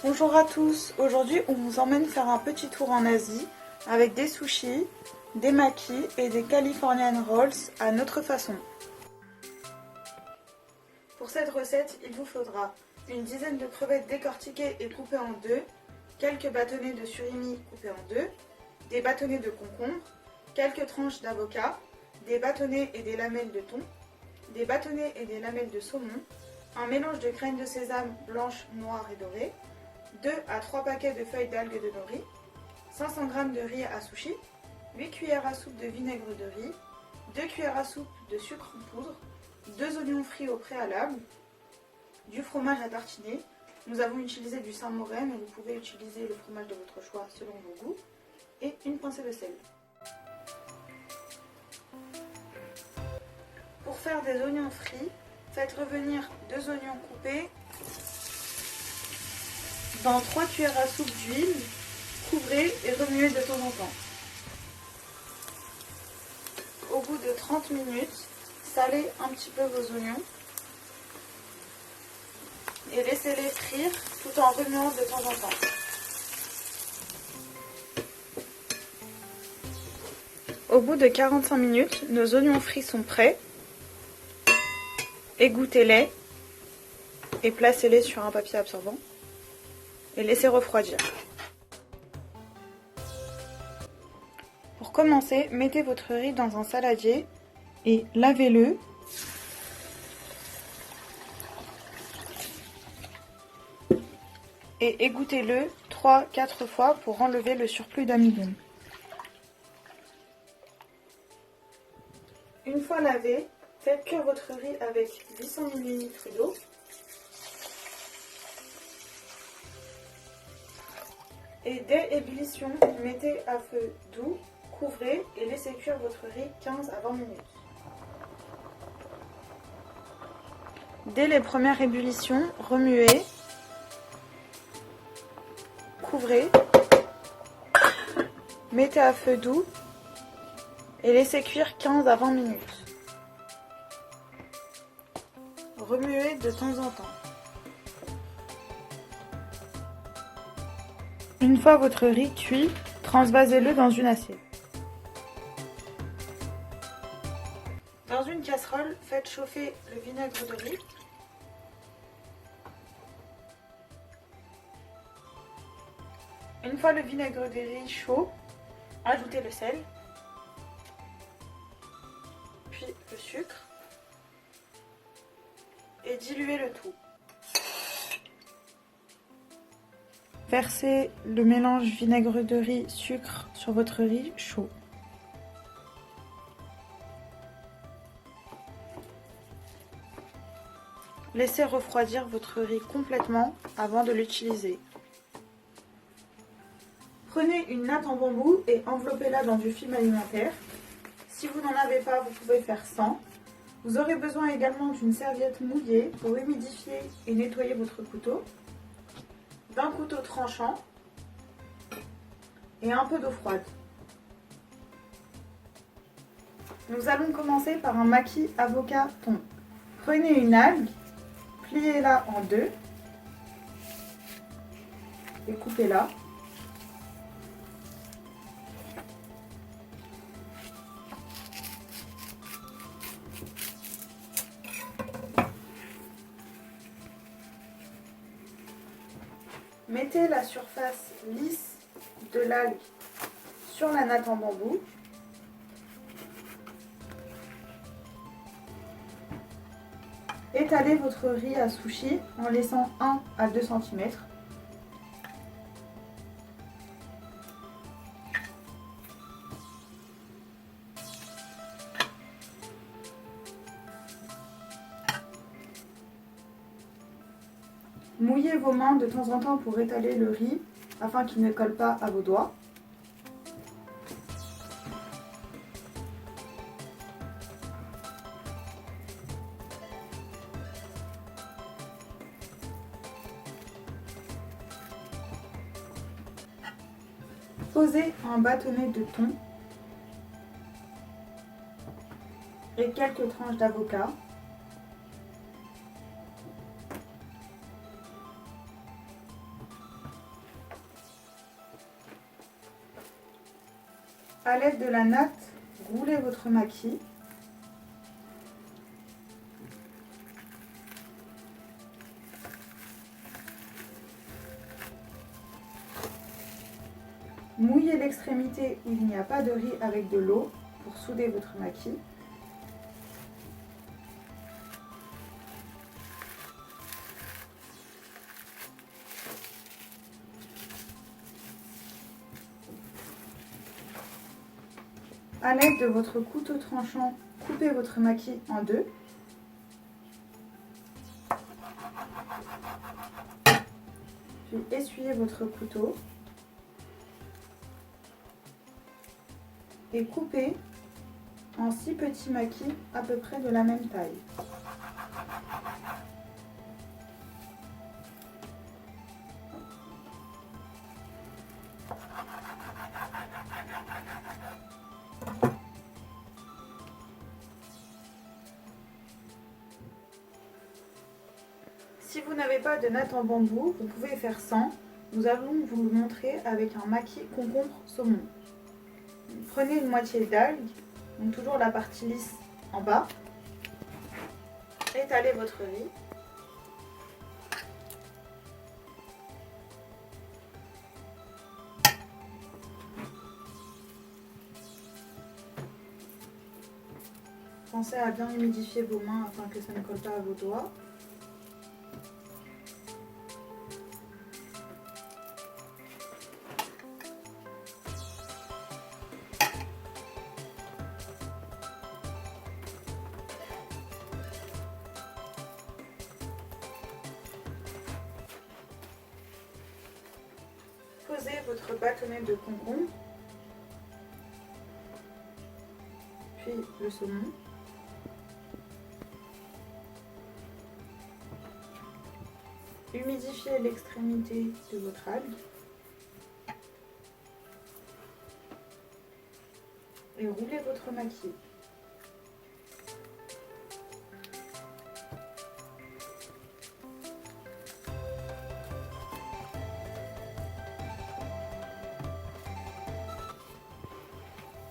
Bonjour à tous, aujourd'hui on vous emmène faire un petit tour en Asie avec des sushis, des makis et des Californian Rolls à notre façon. Pour cette recette, il vous faudra une dizaine de crevettes décortiquées et coupées en deux, quelques bâtonnets de surimi coupés en deux, des bâtonnets de concombre, quelques tranches d'avocat, des bâtonnets et des lamelles de thon, des bâtonnets et des lamelles de saumon, un mélange de graines de sésame blanches, noires et dorées, 2 à 3 paquets de feuilles d'algues de nori, 500 g de riz à sushi, 8 cuillères à soupe de vinaigre de riz, 2 cuillères à soupe de sucre en poudre, 2 oignons frits au préalable, du fromage à tartiner. Nous avons utilisé du Saint-Maurel, mais vous pouvez utiliser le fromage de votre choix selon vos goûts, et une pincée de sel. Pour faire des oignons frits, faites revenir 2 oignons coupés dans 3 cuillères à soupe d'huile, couvrez et remuez de temps en temps. Au bout de 30 minutes, salez un petit peu vos oignons et laissez-les frire tout en remuant de temps en temps. Au bout de 45 minutes, nos oignons frits sont prêts. Égouttez-les et placez-les sur un papier absorbant et laissez refroidir. Pour commencer, mettez votre riz dans un saladier et lavez-le. Et égouttez-le 3-4 fois pour enlever le surplus d'amidon. Une fois lavé, faites cuire votre riz avec 800 ml d'eau. Et dès ébullition, mettez à feu doux, couvrez et laissez cuire votre riz 15 à 20 minutes. Dès les premières ébullitions, remuez, couvrez, mettez à feu doux et laissez cuire 15 à 20 minutes. Remuez de temps en temps. Une fois votre riz cuit, transvasez-le dans une assiette. Dans une casserole, faites chauffer le vinaigre de riz. Une fois le vinaigre de riz chaud, ajoutez le sel, puis le sucre et diluez le tout. Versez le mélange vinaigre de riz sucre sur votre riz chaud. Laissez refroidir votre riz complètement avant de l'utiliser. Prenez une natte en bambou et enveloppez-la dans du film alimentaire. Si vous n'en avez pas, vous pouvez faire sans. Vous aurez besoin également d'une serviette mouillée pour humidifier et nettoyer votre couteau, d'un couteau tranchant et un peu d'eau froide. Nous allons commencer par un maki avocat thon. Prenez une algue, pliez-la en deux et coupez-la. Mettez la surface lisse de l'algue sur la natte en bambou. Étalez votre riz à sushi en laissant 1 à 2 cm. Mouillez vos mains de temps en temps pour étaler le riz afin qu'il ne colle pas à vos doigts. Posez un bâtonnet de thon et quelques tranches d'avocat. À l'aide de la natte, roulez votre maquis. Mouillez l'extrémité où il n'y a pas de riz avec de l'eau pour souder votre maquis. À l'aide de votre couteau tranchant, coupez votre maquis en deux. Puis essuyez votre couteau et coupez en 6 petits maquis à peu près de la même taille. Si vous n'avez pas de natte en bambou, vous pouvez faire sans. Nous allons vous le montrer avec un maquis concombre saumon. Prenez une moitié d'algue, donc toujours la partie lisse en bas. Étalez votre riz. Pensez à bien humidifier vos mains afin que ça ne colle pas à vos doigts. Posez votre bâtonnet de concombre, puis le saumon. Humidifiez l'extrémité de votre algue et roulez votre maquis.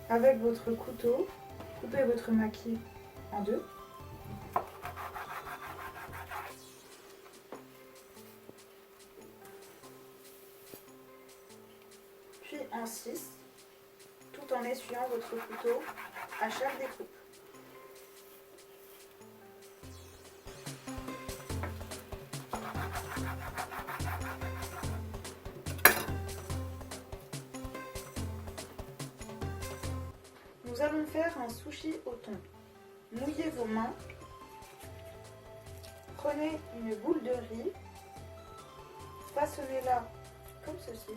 Avec votre couteau, coupez votre maquis en deux. Puis en 6, tout en essuyant votre couteau à chaque découpe. Nous allons faire un sushi au thon. Mouillez vos mains. Prenez une boule de riz. Façonnez-la comme ceci.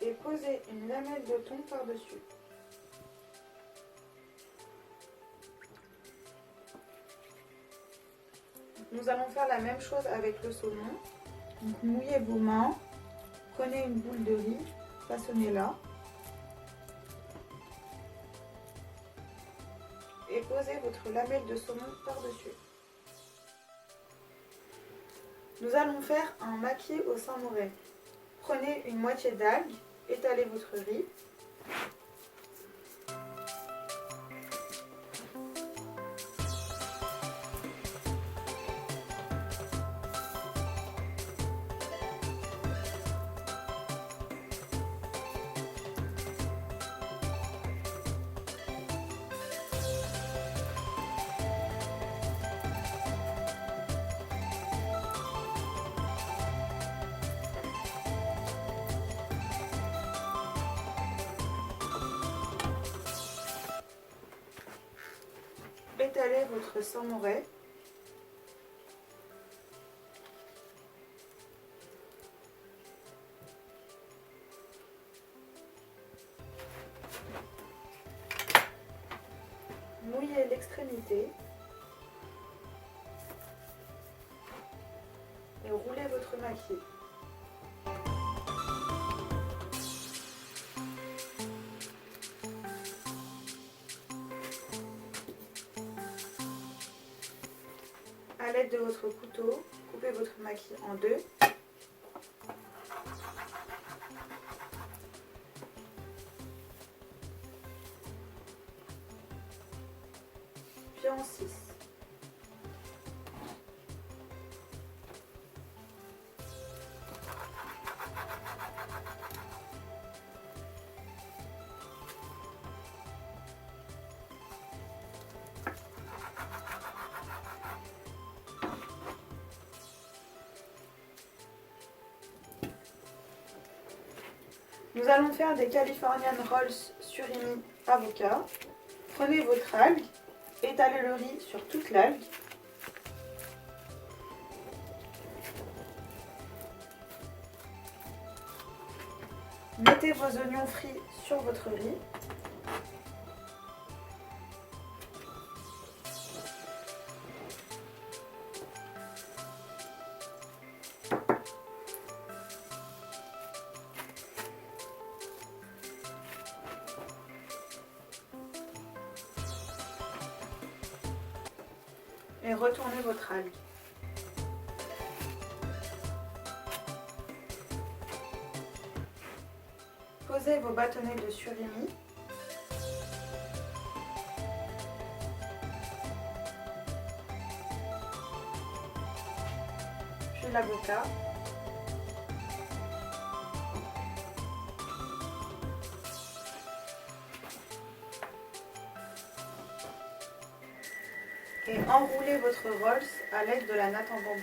Et posez une lamelle de thon par-dessus. Nous allons faire la même chose avec le saumon. Donc, mouillez vos mains, prenez une boule de riz, façonnez-la et posez votre lamelle de saumon par-dessus. Nous allons faire un maquis au Saint-Moré. Prenez une moitié d'algue, étalez votre riz. Étalez votre samouraï. Mouillez l'extrémité et roulez votre maquis. À À l'aide de votre couteau, coupez votre maquis en deux. Puis en 6. Nous allons faire des Californian Rolls surimi avocat. Prenez votre algue, étalez le riz sur toute l'algue. Mettez vos oignons frits sur votre riz. Et retournez votre algue. Posez vos bâtonnets de surimi. Puis l'avocat. Et enroulez votre rolls à l'aide de la natte en bambou.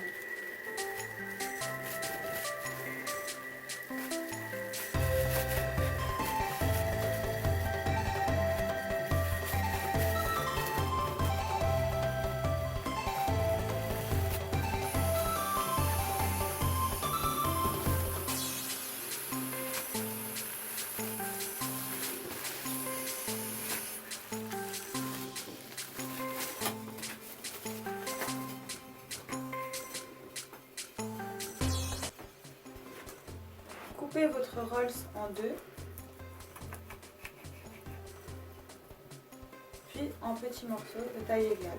Coupez votre rolls en deux, puis en petits morceaux de taille égale.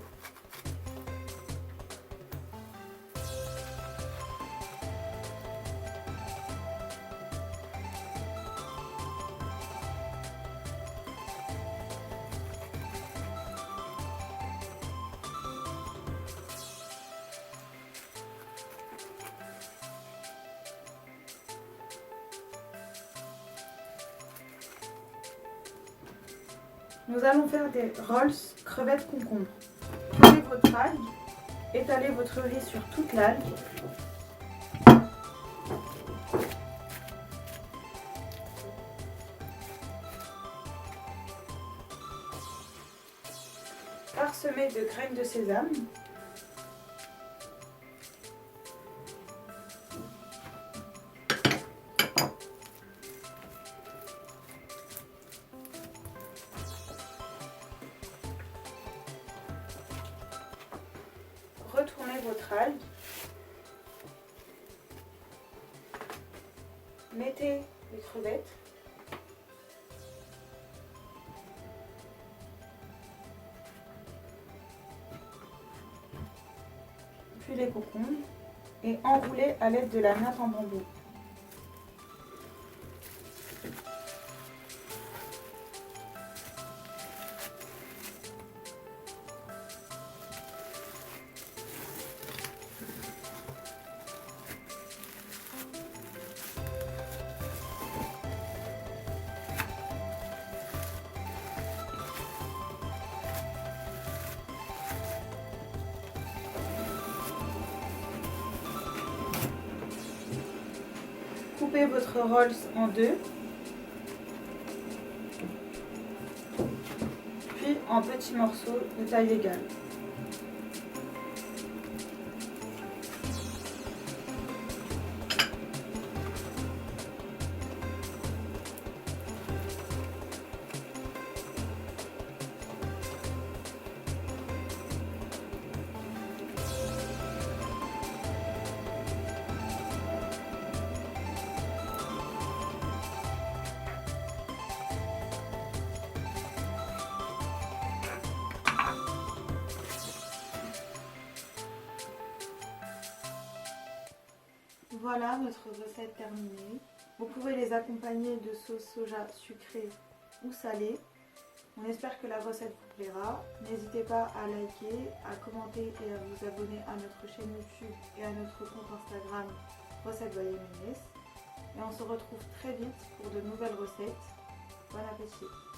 Nous allons faire des rolls crevettes concombres. Prenez votre algue, étalez votre riz sur toute l'algue. Parsemez de graines de sésame. Retournez votre algue. Mettez les crevettes. Puis les concombres et enroulez à l'aide de la natte en bambou. Coupez votre rolls en deux, puis en petits morceaux de taille égale. Voilà notre recette terminée. Vous pouvez les accompagner de sauce soja sucrée ou salée. On espère que la recette vous plaira. N'hésitez pas à liker, à commenter et à vous abonner à notre chaîne YouTube et à notre compte Instagram Recettes by Ménès. Et on se retrouve très vite pour de nouvelles recettes. Bon appétit!